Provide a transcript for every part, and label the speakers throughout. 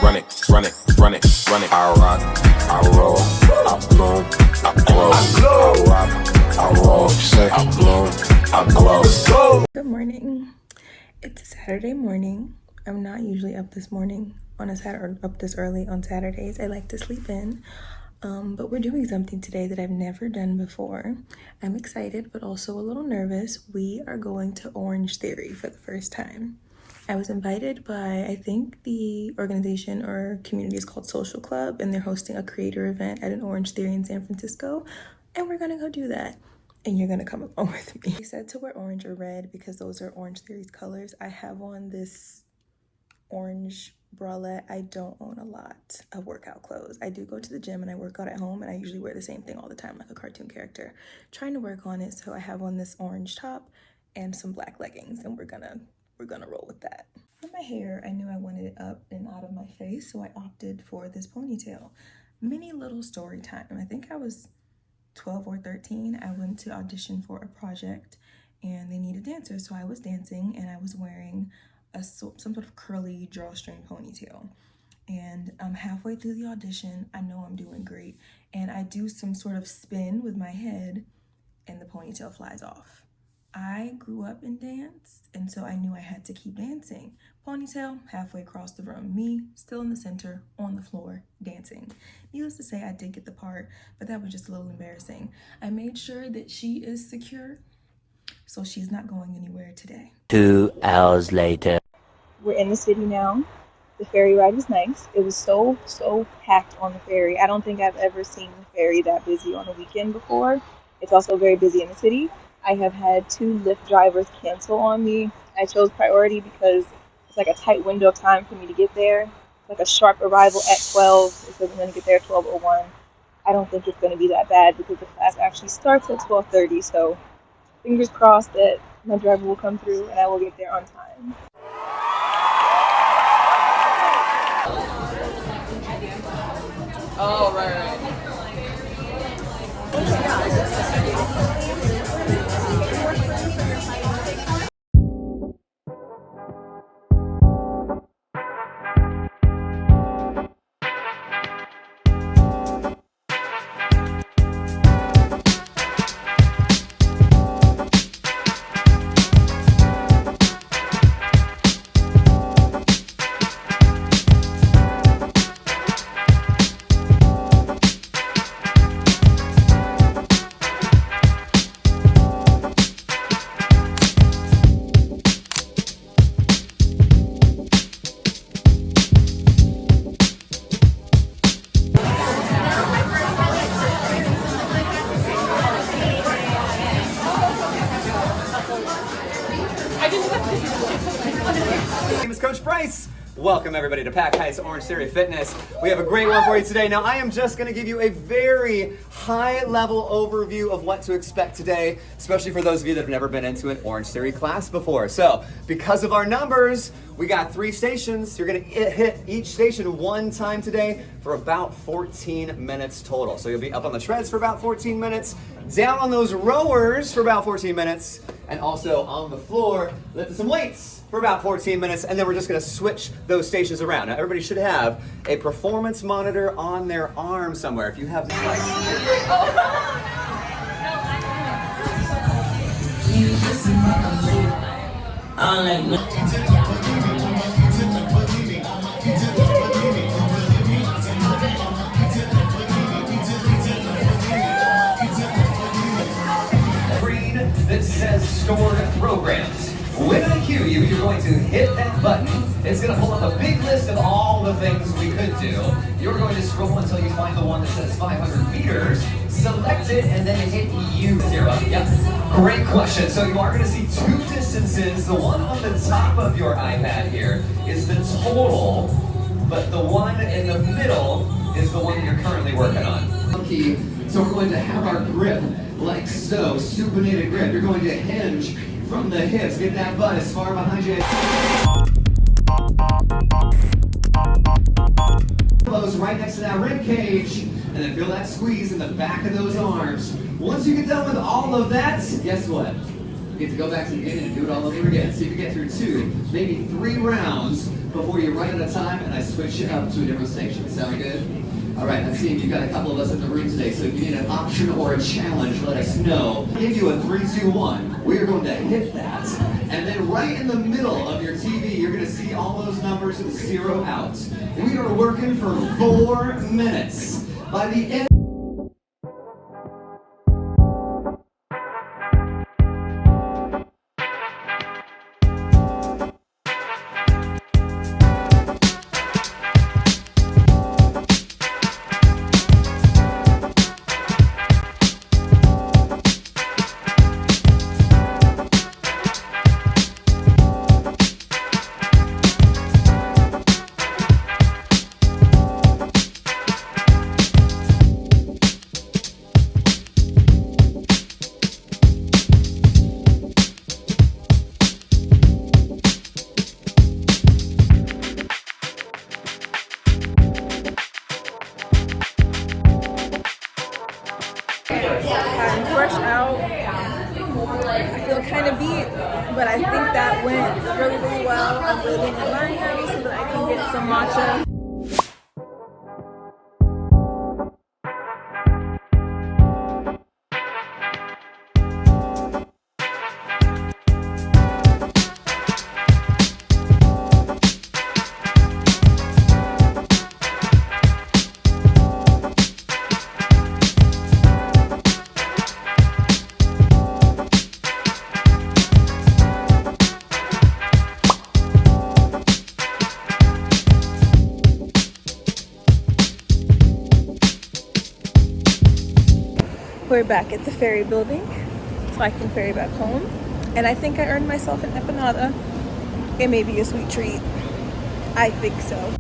Speaker 1: run it, run it, run it, run it. I rock, I roll, I bloom, I glow. I rock, I roll, say I bloom, I glow. Let's go.
Speaker 2: Good morning. It's a Saturday morning. I'm not usually up this morning on a Saturday or up this early on Saturdays. I like to sleep in. But we're doing something today that I've never done before. I'm excited, but also a little nervous. We are going to Orange Theory for the first time. I was invited by, I think the organization or community is called Social Club, and they're hosting a creator event at an Orange Theory in San Francisco, and we're gonna go do that. And you're gonna come along with me. They said to wear orange or red because those are Orange Theory's colors. I have on this orange bralette. I don't own a lot of workout clothes. I do go to the gym and I work out at home, and I usually wear the same thing all the time, like a cartoon character. Trying to work on it, so I have on this orange top and some black leggings, and we're gonna roll with that. For my hair, I knew I wanted it up and out of my face, so I opted for this ponytail. Mini little story time. I think I was 12 or 13. I went to audition for a project and they needed dancers, so I was dancing and I was wearing some sort of curly drawstring ponytail. And I'm halfway through the audition. I know I'm doing great, and I do some sort of spin with my head and the ponytail flies off. I grew up in dance, and so I knew I had to keep dancing. Ponytail halfway across the room, me still in the center on the floor dancing. Needless to say, I did get the part, but that was just a little embarrassing. I made sure that she is secure, so she's not going anywhere today.
Speaker 3: 2 hours later.
Speaker 4: We're in the city now. The ferry ride was nice. It was so packed on the ferry. I don't think I've ever seen the ferry that busy on a weekend before. It's also very busy in the city. I have had 2 Lyft drivers cancel on me. I chose priority because it's like a tight window of time for me to get there. It's like a sharp arrival at 12. It says I'm going to get there at 12:01. I don't think it's going to be that bad because the class actually starts at 12:30. So fingers crossed that my driver will come through and I will get there on time.
Speaker 5: Oh, right.
Speaker 6: My name is Coach Bryce. Welcome everybody to Pack Heights Orange Theory Fitness. We have a great one for you today. Now I am just going to give you a very high level overview of what to expect today, especially for those of you that have never been into an Orange Theory class before. So because of our numbers, we got 3 stations. You're going to hit each station 1 time today for about 14 minutes total. So you'll be up on the treads for about 14 minutes, down on those rowers for about 14 minutes, and also on the floor lifting some weights for about 14 minutes, and then we're just gonna switch those stations around. Now everybody should have a performance monitor on their arm somewhere. If you have screen that says stored programs. When I cue you, you're going to hit that button. It's going to pull up a big list of all the things we could do. You're going to scroll until you find the one that says 500 meters. Select it and then hit U0. Yep. Great question. So you are going to see 2 distances. The one on the top of your iPad here is the total, but the one in the middle is the one that you're currently working on. So we're going to have our grip like so, supinated grip. You're going to hinge from the hips, get that butt as far behind you. Elbows right next to that rib cage, and then feel that squeeze in the back of those arms. Once you get done with all of that, guess what? You get to go back to the beginning and do it all over again. So you can get through 2, maybe 3 rounds before you run out of time and I switch you up to a different station. Sound good? All right, let's see if you've got a couple of us in the room today. So if you need an option or a challenge, let us know. I'll give you a 3, 2, 1. We are going to hit that. And then right in the middle of your TV, you're going to see all those numbers 0 out. We are working for 4 minutes. By the end
Speaker 2: I'm fresh out. I feel kind of beat, but I think that went really, really well. I'm waiting in line here so that I can get some matcha. We're back at the ferry building, so I can ferry back home. And I think I earned myself an empanada. It may be a sweet treat. I think so.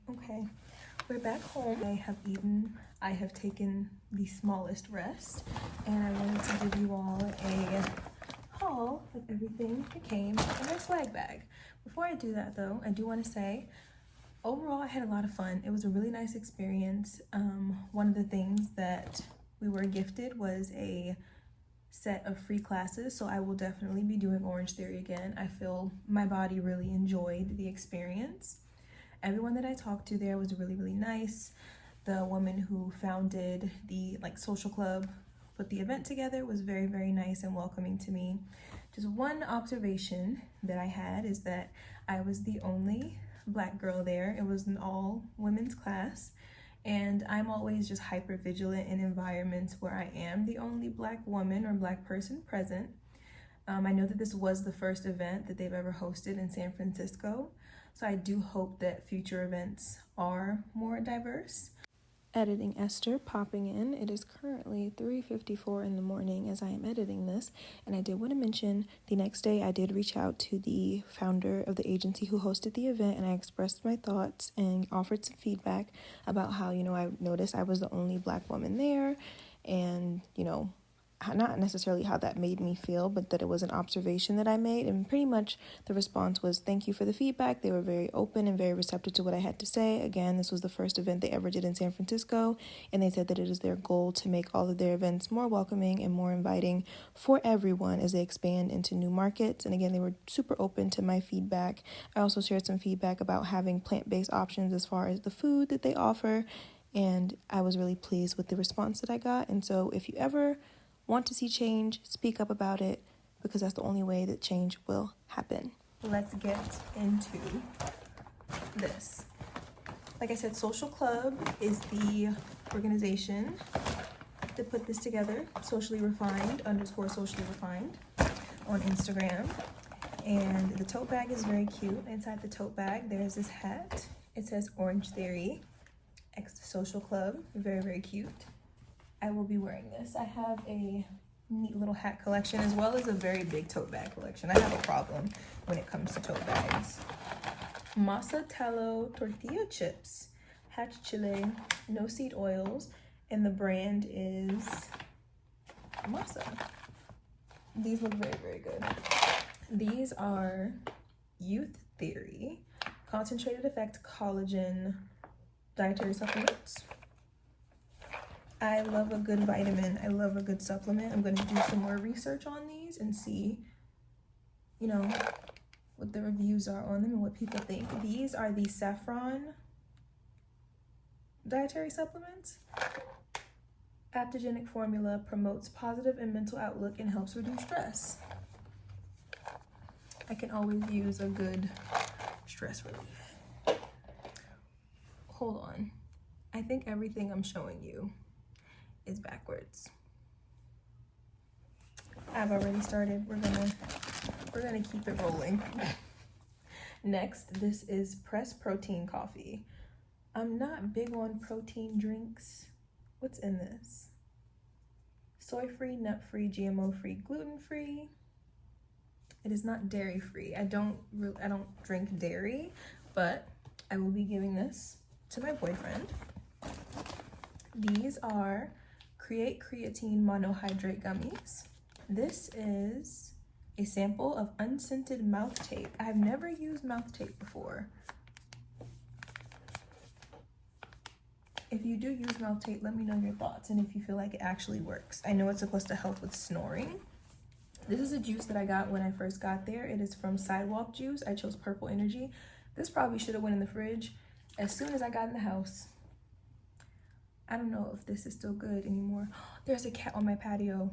Speaker 2: Okay, we're back home. I have eaten, I have taken the smallest rest, and I wanted to give you all a haul of everything that came in my swag bag. Before I do that though, I do want to say, overall I had a lot of fun. It was a really nice experience. One of the things that we were gifted was a set of free classes, so I will definitely be doing Orange Theory again. I feel my body really enjoyed the experience. Everyone that I talked to there was really, really nice. The woman who founded the social club, put the event together, was very, very nice and welcoming to me. Just one observation that I had is that I was the only Black girl there. It was an all women's class, and I'm always just hyper vigilant in environments where I am the only Black woman or Black person present. I know that this was the first event that they've ever hosted in San Francisco, so I do hope that future events are more diverse. Editing Esther popping in. It is currently 3:54 in the morning as I am editing this, and I did want to mention the next day I did reach out to the founder of the agency who hosted the event, and I expressed my thoughts and offered some feedback about how, I noticed I was the only Black woman there, and, not necessarily how that made me feel, but that it was an observation that I made. And pretty much the response was, thank you for the feedback. They were very open and very receptive to what I had to say. Again, this was the first event they ever did in San Francisco, and they said that it is their goal to make all of their events more welcoming and more inviting for everyone as they expand into new markets. And again, they were super open to my feedback. I also shared some feedback about having plant-based options as far as the food that they offer, and I was really pleased with the response that I got. And so if you ever want to see change, speak up about it, because that's the only way that change will happen. Let's get into this. Like I said, Social Club is the organization that put this together. Socially Refined _ Socially Refined on Instagram. And the tote bag is very cute. Inside the tote bag, there's this hat. It says Orange Theory X Social Club. Very, very cute. I will be wearing this. I have a neat little hat collection as well as a very big tote bag collection. I have a problem when it comes to tote bags. Masatello tortilla chips, hatch chile, no seed oils, and the brand is Masa. These look very, very good. These are Youth Theory Concentrated Effect Collagen dietary supplements. I love a good vitamin. I love a good supplement. I'm going to do some more research on these and see, you know, what the reviews are on them and what people think. These are the saffron dietary supplements. Adaptogenic formula promotes positive and mental outlook and helps reduce stress. I can always use a good stress relief. Hold on. I think everything I'm showing you is backwards. I've already started. We're gonna keep it rolling. Next, this is Press Protein Coffee. I'm not big on protein drinks. What's in this? Soy-free, nut-free, GMO-free, gluten-free. It is not dairy-free. I don't drink dairy, but I will be giving this to my boyfriend. These are Create Creatine Monohydrate Gummies. This is a sample of unscented mouth tape. I've never used mouth tape before. If you do use mouth tape, let me know your thoughts and if you feel like it actually works. I know it's supposed to help with snoring. This is a juice that I got when I first got there. It is from Sidewalk Juice. I chose Purple Energy. This probably should have went in the fridge as soon as I got in the house. I don't know if this is still good anymore. There's a cat on my patio.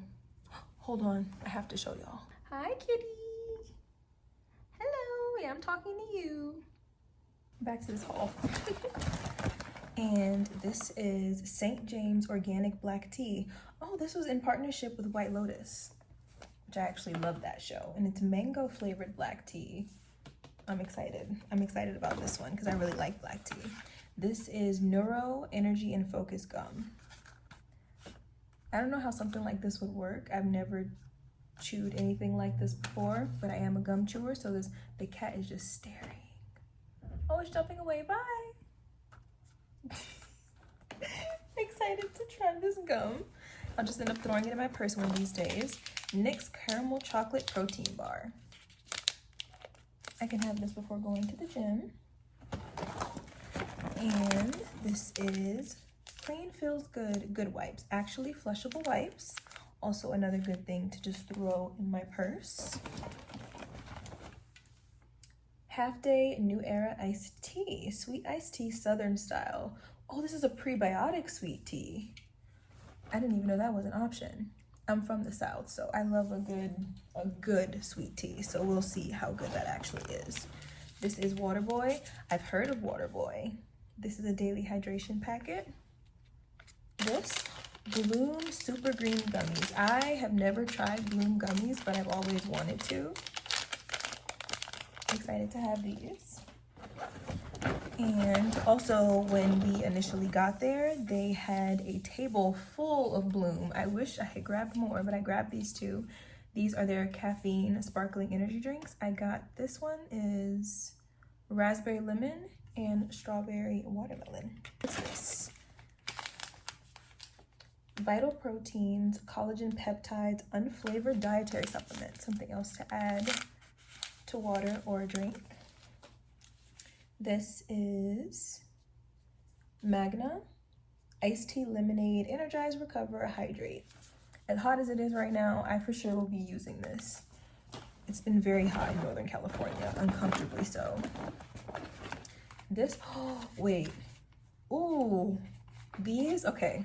Speaker 2: Hold on, I have to show y'all. Hi, kitty. Hello, yeah, I'm talking to you. Back to this haul. And this is St. James Organic Black Tea. Oh, this was in partnership with White Lotus, which I actually love that show. And it's mango flavored black tea. I'm excited. I'm excited about this one because I really like black tea. This is Neuro Energy and Focus Gum. I don't know how something like this would work. I've never chewed anything like this before, but I am a gum chewer, so the cat is just staring. Oh, it's jumping away. Bye. Excited to try this gum. I'll just end up throwing it in my purse one of these days. NYX Caramel Chocolate Protein Bar. I can have this before going to the gym. And this is Clean Feels Good Good Wipes. Actually flushable wipes. Also another good thing to just throw in my purse. Half Day New Era Iced Tea. Sweet iced tea, Southern style. Oh, this is a prebiotic sweet tea. I didn't even know that was an option. I'm from the South, so I love a good sweet tea. So we'll see how good that actually is. This is Waterboy. I've heard of Waterboy. This is a daily hydration packet. This, Bloom Super Green Gummies. I have never tried Bloom gummies, but I've always wanted to. Excited to have these. And also, when we initially got there, they had a table full of Bloom. I wish I had grabbed more, but I grabbed these two. These are their caffeine sparkling energy drinks. I got this one is raspberry lemon and strawberry watermelon. What's this? Vital Proteins, collagen peptides, unflavored dietary supplement. Something else to add to water or a drink. This is Magna, iced tea lemonade, energize, recover, hydrate. As hot as it is right now, I for sure will be using this. It's been very hot in Northern California, uncomfortably so. This, oh, wait. Ooh, these, okay.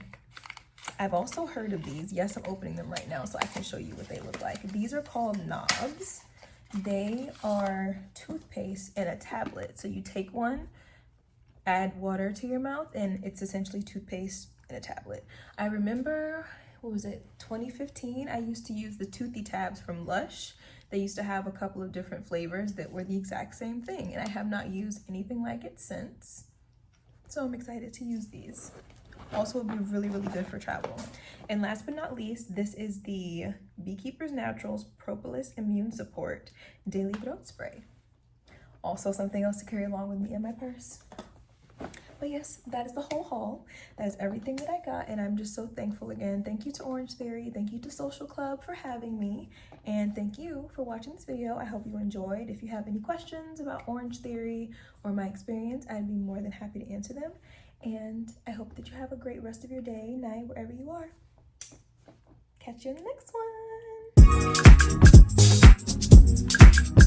Speaker 2: I've also heard of these. Yes, I'm opening them right now so I can show you what they look like. These are called Knobs. They are toothpaste in a tablet. So you take one add water to your mouth, and it's essentially toothpaste in a tablet. I remember, what was it, 2015, I used to use the Toothy Tabs from Lush. They used to have a couple of different flavors that were the exact same thing, and I have not used anything like it since. So I'm excited to use these. Also, it'll be really, really good for travel. And last but not least, this is the Beekeepers Naturals Propolis Immune Support Daily Throat Spray. Also something else to carry along with me in my purse. But yes, that is the whole haul. That is everything that I got, and I'm just so thankful again. Thank you to Orange Theory. Thank you to Social Club for having me. And thank you for watching this video. I hope you enjoyed. If you have any questions about Orange Theory or my experience, I'd be more than happy to answer them. And I hope that you have a great rest of your day, night, wherever you are. Catch you in the next one.